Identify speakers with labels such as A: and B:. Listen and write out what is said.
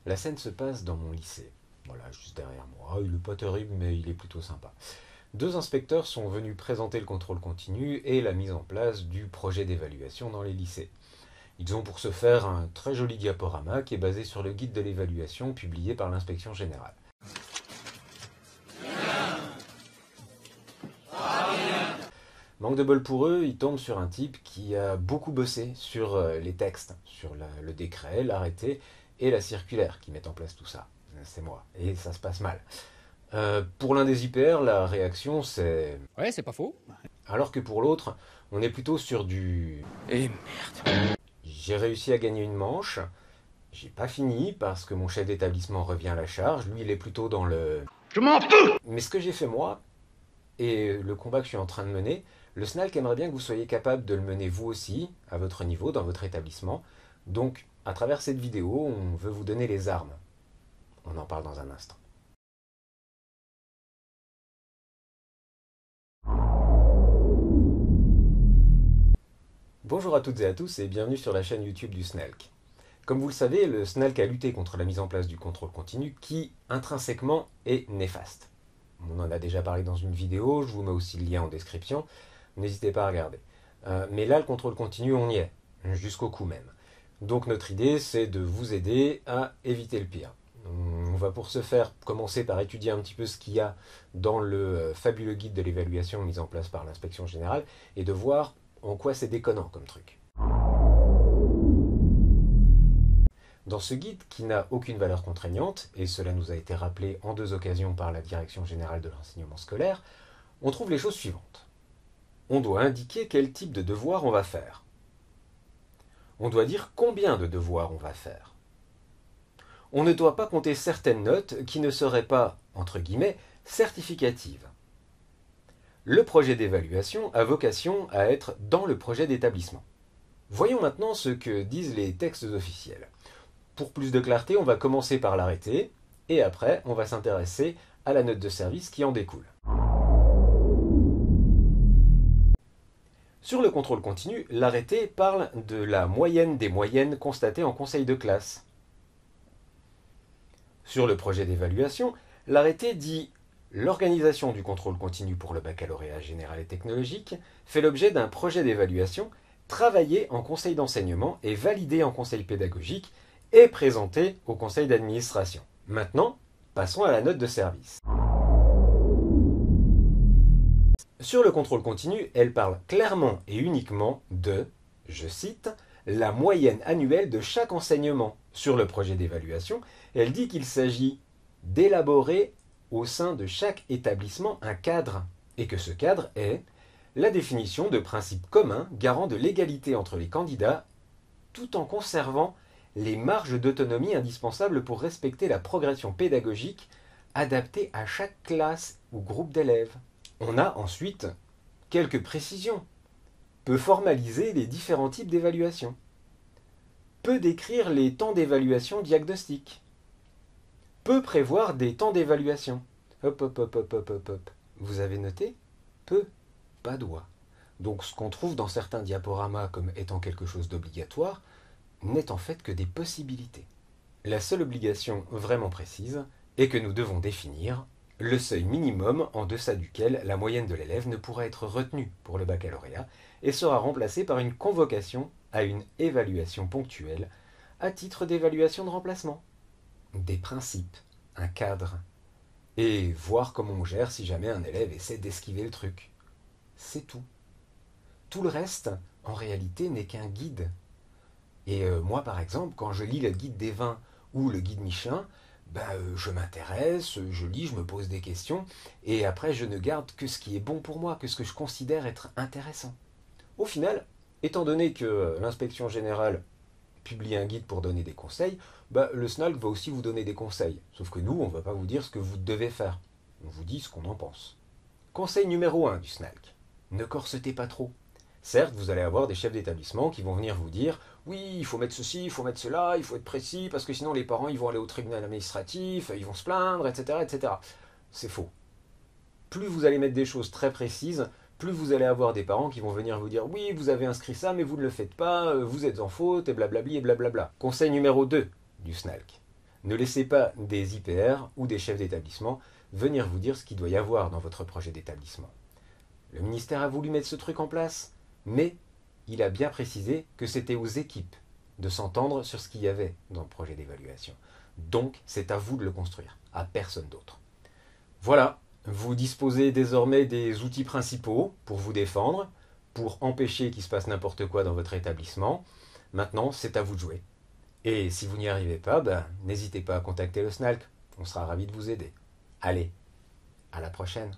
A: La scène se passe dans mon lycée. Voilà, juste derrière moi. Il n'est pas terrible, mais il est plutôt sympa. Deux inspecteurs sont venus présenter le contrôle continu et la mise en place du projet d'évaluation dans les lycées. Ils ont pour ce faire un très joli diaporama qui est basé sur le guide de l'évaluation publié par l'inspection générale. Manque de bol pour eux, ils tombent sur un type qui a beaucoup bossé sur les textes, sur le décret, l'arrêté et la circulaire qui mettent en place tout ça. C'est moi. Et ça se passe mal. Pour l'un des IPR, la réaction c'est...
B: Ouais, c'est pas faux.
A: Alors que pour l'autre, on est plutôt sur du...
B: Et merde.
A: J'ai réussi à gagner une manche, j'ai pas fini parce que mon chef d'établissement revient à la charge, lui il est plutôt dans le...
B: Je m'en fous.
A: Mais ce que j'ai fait moi, et le combat que je suis en train de mener, le SNALC aimerait bien que vous soyez capable de le mener vous aussi, à votre niveau, dans votre établissement. Donc, à travers cette vidéo, on veut vous donner les armes. On en parle dans un instant. Bonjour à toutes et à tous et bienvenue sur la chaîne YouTube du SNALC. Comme vous le savez, le SNALC a lutté contre la mise en place du contrôle continu qui, intrinsèquement, est néfaste. On en a déjà parlé dans une vidéo, je vous mets aussi le lien en description, n'hésitez pas à regarder. Mais là, le contrôle continu, on y est, jusqu'au cou même. Donc notre idée, c'est de vous aider à éviter le pire. On va pour ce faire commencer par étudier un petit peu ce qu'il y a dans le fabuleux guide de l'évaluation mis en place par l'inspection générale et de voir en quoi c'est déconnant comme truc. Dans ce guide, qui n'a aucune valeur contraignante, et cela nous a été rappelé en 2 occasions par la Direction générale de l'enseignement scolaire, on trouve les choses suivantes. On doit indiquer quel type de devoir on va faire. On doit dire combien de devoirs on va faire. On ne doit pas compter certaines notes qui ne seraient pas, entre guillemets, certificatives. Le projet d'évaluation a vocation à être dans le projet d'établissement. Voyons maintenant ce que disent les textes officiels. Pour plus de clarté, on va commencer par l'arrêté, et après, on va s'intéresser à la note de service qui en découle. Sur le contrôle continu, l'arrêté parle de la moyenne des moyennes constatées en conseil de classe. Sur le projet d'évaluation, l'arrêté dit « L'organisation du contrôle continu pour le baccalauréat général et technologique fait l'objet d'un projet d'évaluation travaillé en conseil d'enseignement et validé en conseil pédagogique et présenté au conseil d'administration. » Maintenant, passons à la note de service. Sur le contrôle continu, elle parle clairement et uniquement de, je cite, « la moyenne annuelle de chaque enseignement ». Sur le projet d'évaluation, elle dit qu'il s'agit d'élaborer au sein de chaque établissement un cadre, et que ce cadre est la définition de principes communs garant de l'égalité entre les candidats, tout en conservant les marges d'autonomie indispensables pour respecter la progression pédagogique adaptée à chaque classe ou groupe d'élèves. On a ensuite quelques précisions. Peut formaliser les différents types d'évaluation. Peut décrire les temps d'évaluation diagnostique. Peut prévoir des temps d'évaluation. Hop, hop, hop, hop, hop, hop, hop. Vous avez noté? Peut, pas doit. Donc ce qu'on trouve dans certains diaporamas comme étant quelque chose d'obligatoire n'est en fait que des possibilités. La seule obligation vraiment précise est que nous devons définir le seuil minimum en deçà duquel la moyenne de l'élève ne pourra être retenue pour le baccalauréat et sera remplacée par une convocation à une évaluation ponctuelle à titre d'évaluation de remplacement. Des principes, un cadre, et voir comment on gère si jamais un élève essaie d'esquiver le truc. C'est tout. Tout le reste, en réalité, n'est qu'un guide. Et moi, par exemple, quand je lis le guide des vins ou le guide Michelin, je m'intéresse, je lis, je me pose des questions, et après je ne garde que ce qui est bon pour moi, que ce que je considère être intéressant. Au final, étant donné que l'inspection générale publie un guide pour donner des conseils, le SNALC va aussi vous donner des conseils. Sauf que nous, on ne va pas vous dire ce que vous devez faire. On vous dit ce qu'on en pense. Conseil numéro 1 du SNALC. Ne corsetez pas trop. Certes, vous allez avoir des chefs d'établissement qui vont venir vous dire « Oui, il faut mettre ceci, il faut mettre cela, il faut être précis, parce que sinon les parents ils vont aller au tribunal administratif, ils vont se plaindre, etc. etc. » C'est faux. Plus vous allez mettre des choses très précises, plus vous allez avoir des parents qui vont venir vous dire « Oui, vous avez inscrit ça, mais vous ne le faites pas, vous êtes en faute, et blablabli, et blablabla. » Conseil numéro 2 du SNALC. Ne laissez pas des IPR ou des chefs d'établissement venir vous dire ce qu'il doit y avoir dans votre projet d'établissement. Le ministère a voulu mettre ce truc en place, mais il a bien précisé que c'était aux équipes de s'entendre sur ce qu'il y avait dans le projet d'évaluation. Donc, c'est à vous de le construire, à personne d'autre. Voilà, vous disposez désormais des outils principaux pour vous défendre, pour empêcher qu'il se passe n'importe quoi dans votre établissement. Maintenant, c'est à vous de jouer. Et si vous n'y arrivez pas, n'hésitez pas à contacter le SNALC, on sera ravis de vous aider. Allez, à la prochaine.